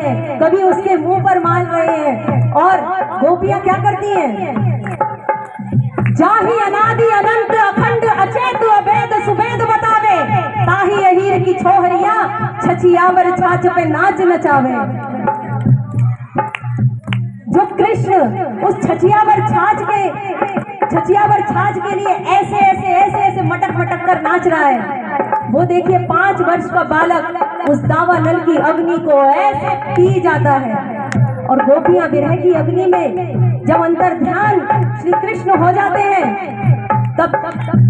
हैं, कभी उसके मुंह पर माल रहे हैं। और गोपियां क्या करती हैं? जाही अनादि अनंत अखंड अचेत अभेद सुभेद बतावे, ताही अहीर की छोहरिया छछियावर छाछ पे नाच नचावे। जो कृष्ण उस छछियावर छाछ के लिए ऐसे ऐसे ऐसे ऐसे मटक मटक कर नाच रहा है, वो देखिए 5 वर्ष का बालक उस दावानल की अग्नि को ऐसे पी जाता है। और गोपियां विरह की अग्नि में जब अंतर ध्यान श्री कृष्ण हो जाते हैं, तब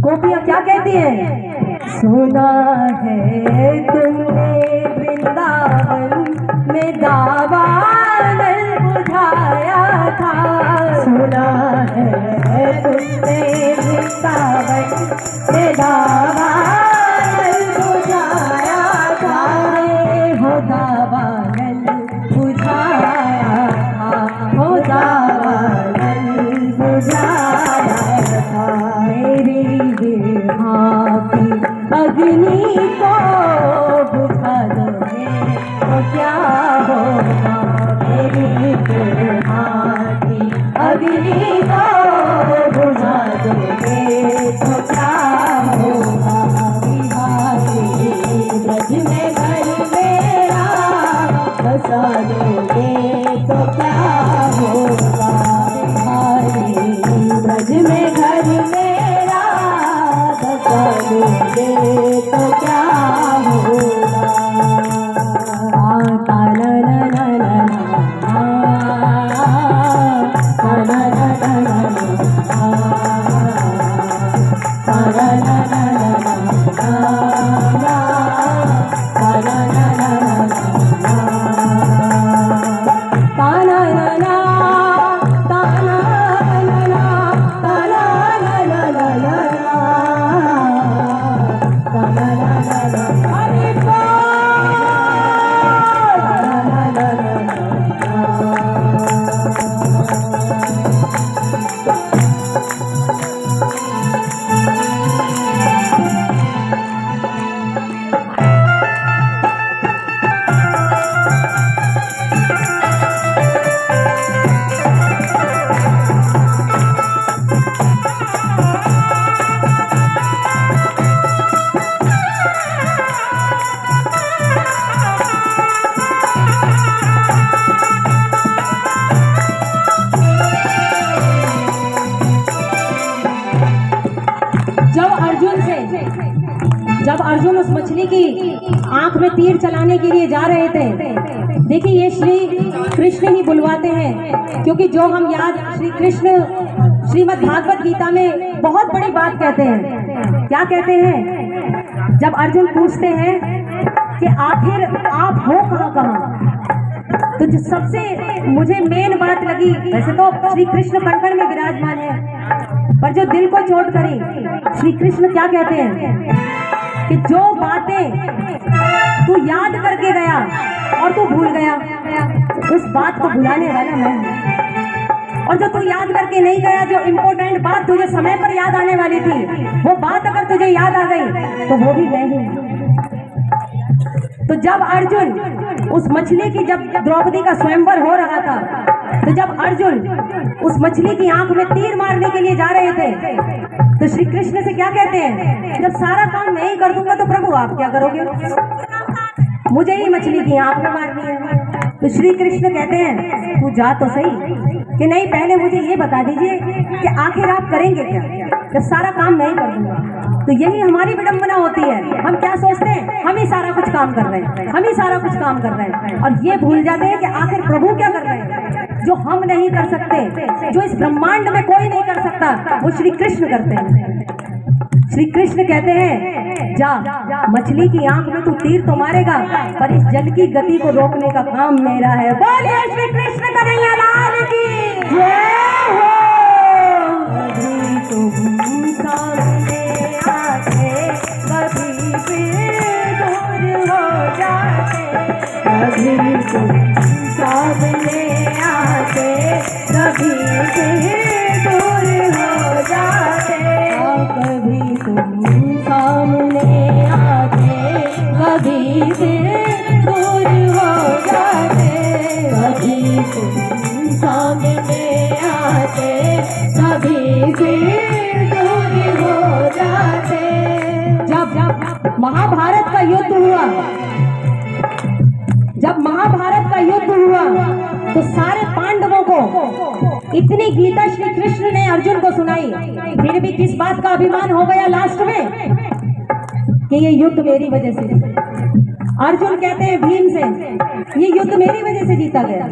गोपियां क्या कहती हैं? सुना है तुमने वृंदावन में दावानल बुझाया था, सुना है तुमने वृंदावन में दावानल बुझाया था, हो दावानल बुझाया था, हो दावानल बुझाया था। मेरी विरह की अग्नि को बुझा दोगे तो क्या होगा, मेरी विरह की अग्नि को बुझा दोगे तो क्या होगा। बिहारी ब्रज में घर मेरा बसा दोगे तो क्या होगा, बिहारी ब्रज में घर मेरा बसा दोगे तो क्या होगा। जब अर्जुन उस मछली की आंख में तीर चलाने के लिए जा रहे थे, देखिए ये श्री कृष्ण ही बुलवाते हैं, क्योंकि जो हम याद श्री कृष्ण श्रीमद् भागवत गीता में बहुत बड़ी बात कहते हैं। क्या कहते हैं? जब अर्जुन पूछते हैं कि आखिर आप हो कहाँ, तो जो सबसे मुझे मेन बात लगी, वैसे तो श्री कृष्ण कण में विराजमान है, पर जो दिल को चोट करी, श्री कृष्ण क्या कहते हैं कि जो बातें तू याद करके गया और तू भूल गया, उस बात को भुलाने वाला मैं हूं। और जो तू याद करके नहीं गया, जो इम्पोर्टेंट बात तुझे समय पर याद आने वाली थी, वो बात अगर तुझे याद आ गई तो वो भी मैं ही हूं। तो जब अर्जुन उस मछली की, जब द्रौपदी का स्वयंवर हो रहा था, तो जब अर्जुन उस मछली की आंख में तीर मारने के लिए जा रहे थे, तो श्री कृष्ण से क्या कहते हैं? जब सारा काम मैं ही कर दूंगा तो प्रभु आप क्या करोगे, मुझे ही मछली की आंख में मारनी है। तो श्री कृष्ण कहते हैं तू जा तो सही, कि नहीं पहले मुझे ये बता दीजिए कि आखिर आप करेंगे क्या, जब सारा काम मैं ही कर दूंगा। तो यही हमारी विडंबना होती है, हम क्या सोचते हैं हम ही सारा कुछ काम कर रहे हैं, हम ही सारा कुछ काम कर रहे हैं, और ये भूल जाते हैं कि आखिर प्रभु क्या कर रहे हैं। जो हम नहीं कर सकते, जो इस ब्रह्मांड में कोई नहीं कर सकता, वो श्री कृष्ण करते हैं। श्री कृष्ण कहते हैं जा, मछली की आंख में तू तीर तो मारेगा, पर इस जल की गति को रोकने का काम मेरा है। बोलिए श्री कृष्ण कन्हैया लाल की जय हो। कभी तुम सामने आते, कभी फिर दूर हो जाते, कभी तुम सामने आते, कभी फिर दूर हो जाते, कभी तुम सामने आते, कभी फिर दूर हो जाते। सामने आते कभी फिर दूर हो जाते। जब महाभारत का युद्ध हुआ, जब महाभारत का युद्ध हुआ तो सारे पांडवों को इतनी गीता श्री कृष्ण ने अर्जुन को सुनाई, फिर भी किस बात का अभिमान हो गया लास्ट में कि ये युद्ध मेरी वजह से। अर्जुन कहते हैं भीम से, ये युद्ध मेरी वजह से जीता गया।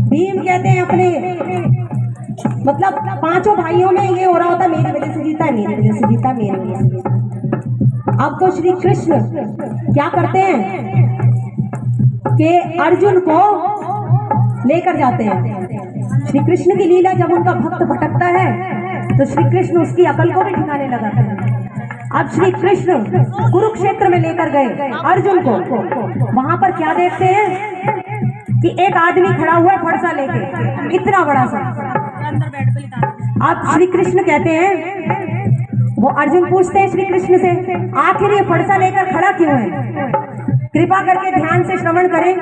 भीम कहते हैं अपने, मतलब पांचों भाइयों में ये हो रहा होता मेरी वजह से जीता, मेरी वजह से जीता, मेरी वजह से जीता। अब तो श्री कृष्ण क्या करते हैं कि अर्जुन को लेकर जाते हैं। श्री कृष्ण की लीला, जब उनका भक्त भटकता है तो श्री कृष्ण उसकी अकल को भी ठिकाने लगाते हैं। अब श्री कृष्ण कुरुक्षेत्र में लेकर गए अर्जुन को। वहां पर क्या देखते हैं कि एक आदमी खड़ा हुआ है फरसा लेके, इतना बड़ा सा। अब श्री कृष्ण कहते हैं, वो अर्जुन पूछते हैं श्री कृष्ण से, आखिर ये फरसा लेकर खड़ा क्यों है? कृपा करके ध्यान से श्रवण करें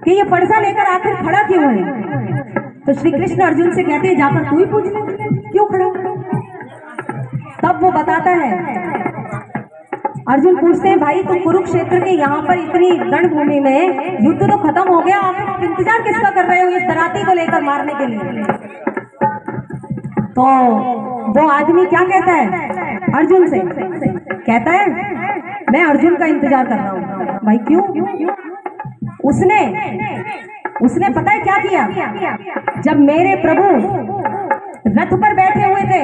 कि ये फरसा लेकर आखिर खड़ा क्यों है। तो श्री कृष्ण अर्जुन से कहते हैं, जाकर तू ही पूछ ले क्यों खड़ा। तब वो बताता है, अर्जुन पूछते हैं, भाई तुम कुरुक्षेत्र के यहाँ पर इतनी रणभूमि में युद्ध तो खत्म हो गया, आप इंतजार किसका कर रहे हो इस दराती को लेकर मारने के लिए। तो वो आदमी क्या कहता है अर्जुन से, कहता है मैं अर्जुन का इंतजार कर रहा हूँ। भाई क्यों? उसने पता है क्या किया? जब मेरे प्रभु रथ पर बैठे हुए थे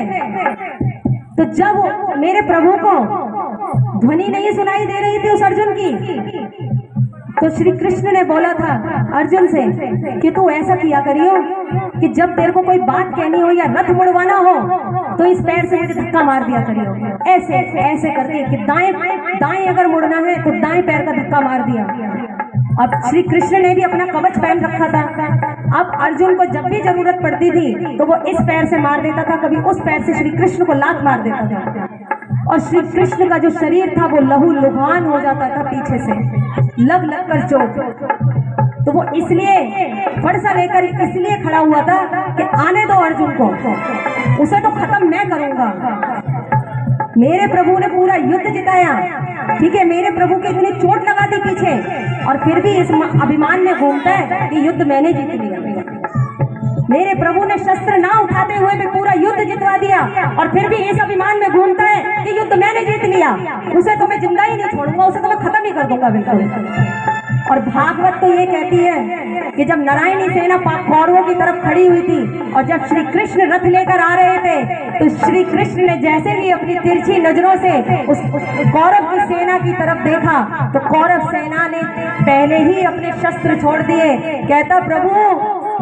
तो जब मेरे प्रभु को ध्वनि नहीं सुनाई दे रही थी उस अर्जुन की, तो श्री कृष्ण ने बोला था अर्जुन से कि तू ऐसा किया करियो कि जब तेरे को कोई बात कहनी हो या रथ मुड़वाना हो तो इस पैर से मुझे धक्का मार दिया करियो, ऐसे ऐसे करके कि दाएं अगर मुड़ना है तो दाएं पैर का धक्का मार दिया। अब श्री कृष्ण ने भी अपना कवच पहन रखा था। अब अर्जुन को जब भी जरूरत पड़ती थी तो वो इस पैर से मार देता था, कभी उस पैर से श्री कृष्ण को लात मार देता था। और श्री कृष्ण का जो शरीर था वो लहू लुहान हो जाता था पीछे से, लग लग कर चोट। तो वो इसलिए फरसा लेकर इसलिए खड़ा हुआ था कि आने दो अर्जुन को, उसे तो खत्म मैं करूंगा। मेरे प्रभु ने पूरा युद्ध जिताया, ठीक है, मेरे प्रभु के इतनी चोट लगा दी पीछे, और फिर भी इस अभिमान में घूमता है कि युद्ध मैंने जीत लिया। मेरे प्रभु ने शस्त्र ना उठाते हुए भी पूरा युद्ध जितवा दिया, और फिर भी इस अभिमान में घूमता है कि युद्ध मैंने जीत लिया। उसे तो मैं जिंदा ही नहीं छोड़ूंगा, उसे तो मैं खत्म ही कर दूंगा बिल्कुल। और भागवत तो ये कहती है कि जब नारायणी सेना कौरवों की तरफ खड़ी हुई थी और जब श्री कृष्ण रथ लेकर आ रहे थे तो श्री कृष्ण ने जैसे ही अपनी तिरछी नजरों से उस कौरव की सेना की तरफ देखा तो कौरव सेना ने पहले ही अपने शस्त्र छोड़ दिए। कहता प्रभु,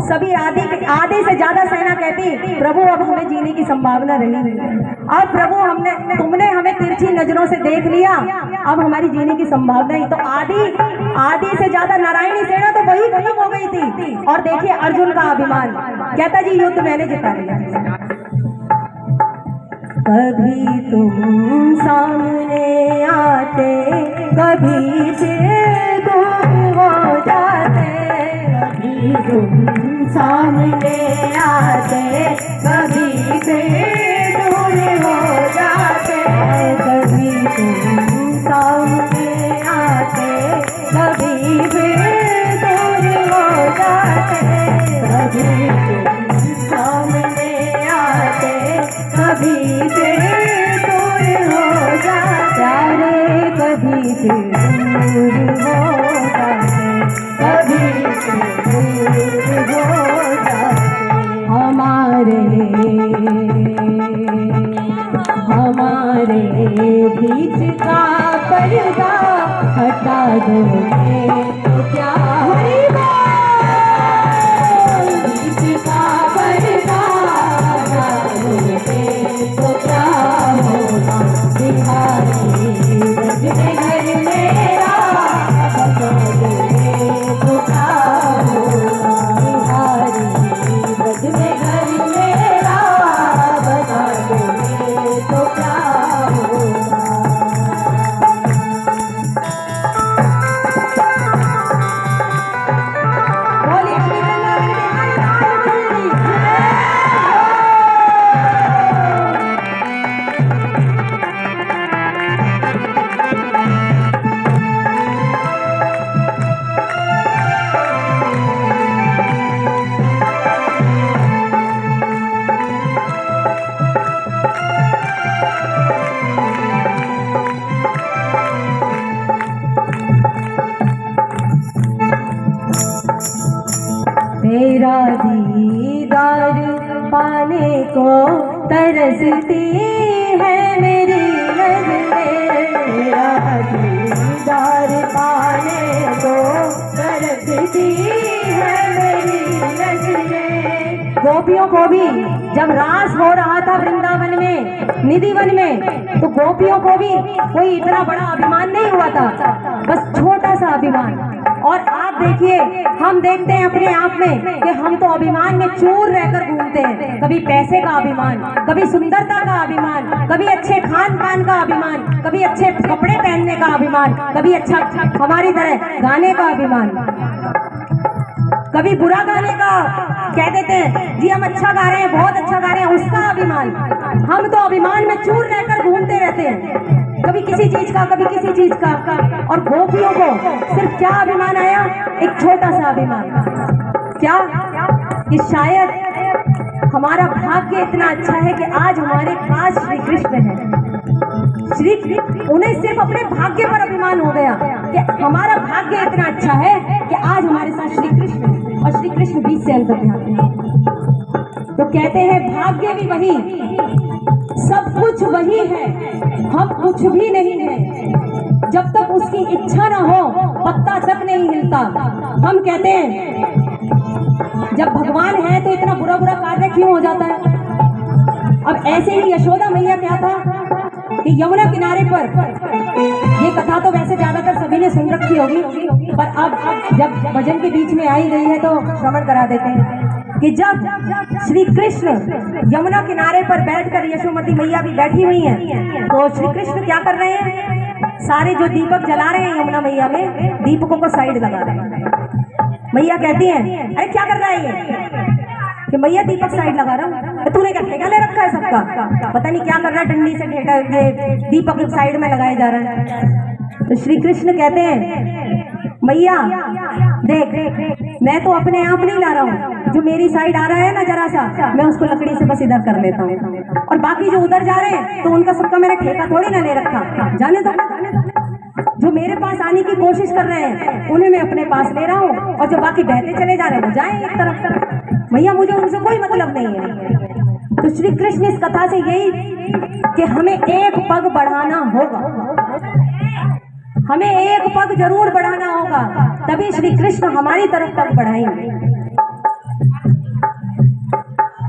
सभी आधे से ज्यादा सेना कहती प्रभु अब हमें जीने की संभावना रही। अब प्रभु तुमने हमें तिरछी नजरों से देख लिया, अब हमारी जीने की संभावना ही। तो आधी से ज्यादा नारायणी सेना तो वही खत्म हो गई थी। और देखिए अर्जुन का अभिमान, कहता जी युद्ध मैंने जिता लिया। कभी तुम सामने आते कभी फिर दूर हो जाते, कभी तुम सामने आते कभी फिर दूर हो जाते, कभी तुम सामने आते कभी फिर दूर हो जाते, कभी तुम सामने आते कभी फिर दूर हो जाते, कभी फिर दूर हो जाते, कभी फिर दूर हो जाते। हमारे बीच का पर्दा हटा दो तो क्या होगा, बीच का पर्दा हटा दो तो क्या होगा, बिहारी रज में घर मेरा बता दो तो क्या होगा, बिहारी रज में घर मेरा बता दो तो क्या होगा। तेरा दीदार पाने को तरसती है मेरी नज़रें, तेरा दीदार पाने को तरसती है मेरी नज़रें। गोपियों को भी जब रास हो रहा था वृंदावन में, निधिवन में, तो गोपियों को भी कोई इतना बड़ा अभिमान नहीं हुआ था, बस छोटा सा अभिमान। और आप देखिए, हम देखते हैं अपने आप में कि हम तो अभिमान में चूर रहकर घूमते हैं। कभी पैसे का अभिमान, कभी सुंदरता का अभिमान, कभी अच्छे खान पान का अभिमान, कभी अच्छे कपड़े पहनने का अभिमान, कभी अच्छा हमारी तरह गाने का अभिमान, कभी बुरा गाने का कह देते हैं जी हम अच्छा गा रहे हैं, बहुत अच्छा गा रहे हैं, उसका अभिमान। हम तो अभिमान में चूर रहकर घूमते रहते हैं, कभी किसी चीज का, कभी किसी चीज का। और गोपियों को सिर्फ क्या अभिमान आया? एक छोटा सा अभिमान, क्या कि शायद हमारा भाग्य इतना अच्छा है कि आज हमारे पास श्री कृष्ण है। उन्हें सिर्फ अपने भाग्य पर अभिमान हो गया कि हमारा भाग्य इतना अच्छा है कि आज हमारे साथ श्री कृष्ण है, और श्री कृष्ण बीच से अंतर आते हैं। तो कहते हैं भाग्य भी वही, सब कुछ वही है, हम कुछ भी नहीं है। जब तक उसकी इच्छा ना हो पत्ता तक नहीं हिलता। हम कहते हैं जब भगवान है तो इतना बुरा बुरा कार्य क्यों हो जाता है? अब ऐसे ही यशोदा मैया क्या था कि यमुना किनारे पर, ये कथा तो वैसे ज्यादातर सभी ने सुन रखी होगी, पर अब जब भजन के बीच में आई गई है तो श्रवण करा देते हैं कि जब श्री कृष्ण यमुना किनारे पर बैठकर, यशोमती मैया भी बैठी हुई हैं, तो श्री कृष्ण क्या कर रहे हैं? सारे जो दीपक जला रहे हैं यमुना मैया में, दीपकों को साइड लगा रहे हैं। मैया कहती हैं अरे क्या कर रहा है ये? कि मैया दीपक साइड लगा रहा हूँ। तो तूने क्या ठेका ले रखा है सबका? पता नहीं क्या कर रहा है, डंडी से ठेका ये दीपक साइड में लगाए जा रहा है। तो श्री कृष्ण कहते हैं मैया देख, मैं तो अपने आप नहीं ला रहा हूँ, जो मेरी साइड आ रहा है ना जरा सा, मैं उसको लकड़ी से बस इधर कर लेता हूँ, और बाकी जो उधर जा रहे हैं तो उनका सबका मैंने ठेका थोड़ी ना ले रखा, जाने दो। जो मेरे पास आने की कोशिश कर रहे हैं उन्हें मैं अपने पास ले रहा हूँ, और जो बाकी बहते चले जा रहे हैं वो जाए एक तरफ। भैया मुझे उनसे कोई मतलब नहीं है। तो श्री कृष्ण इस कथा से यही कि हमें एक पग बढ़ाना होगा, हमें एक पग जरूर बढ़ाना होगा, तभी श्री कृष्ण हमारी तरफ पग बढ़ाएंगे।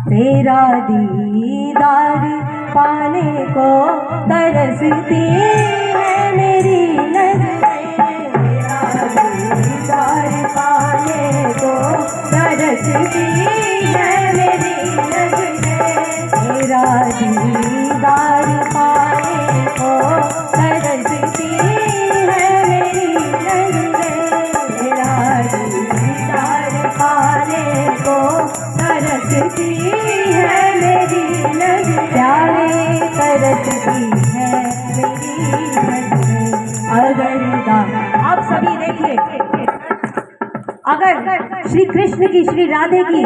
तेरा दीदार पाने को तरसती है मेरी नज़रें, तेरा दीदार पाने को तरसती है मेरी नज़रें, तेरा दीदार पाने को तरसती है मेरी नज़रें, तेरा दीदार पाने को तरसती है मेरी नज़रें, प्यारे तरसती है मेरी नज़रें। आप सभी देखिए, अगर श्री कृष्ण की, श्री राधे की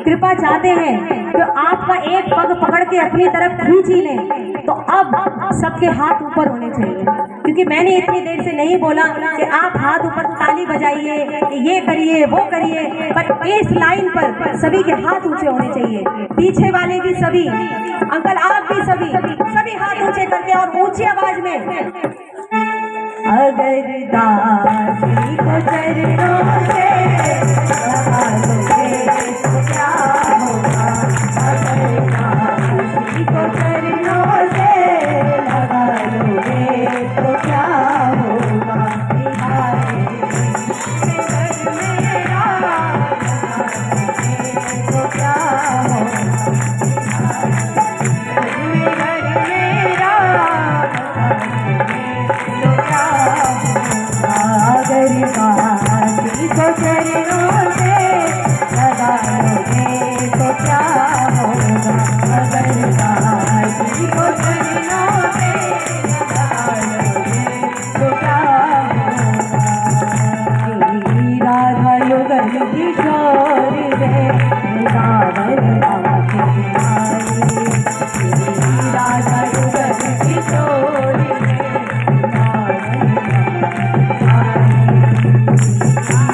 कृपा चाहते हैं तो आपका एक पग पकड़ के अपनी तरफ खींच ही लें, तो अब सबके हाथ ऊपर होने चाहिए। क्योंकि मैंने इतनी देर से नहीं बोला कि आप हाथ ऊपर ताली बजाइए, ये करिए वो करिए, पर इस लाइन पर सभी के हाथ ऊंचे होने चाहिए। पीछे वाले भी सभी, अंकल आप भी सभी हाथ ऊंचे करके और ऊंची आवाज में, अगर दासी को चरणों से लगा लोगे तो क्या होगा, अगर दासी को चरणों से लगा लोगे तो क्या होगा, तो क्या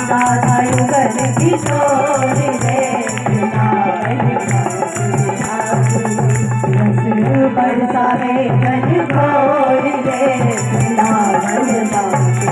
राधा युगल रे घनघोर रे वृंदावन धाम।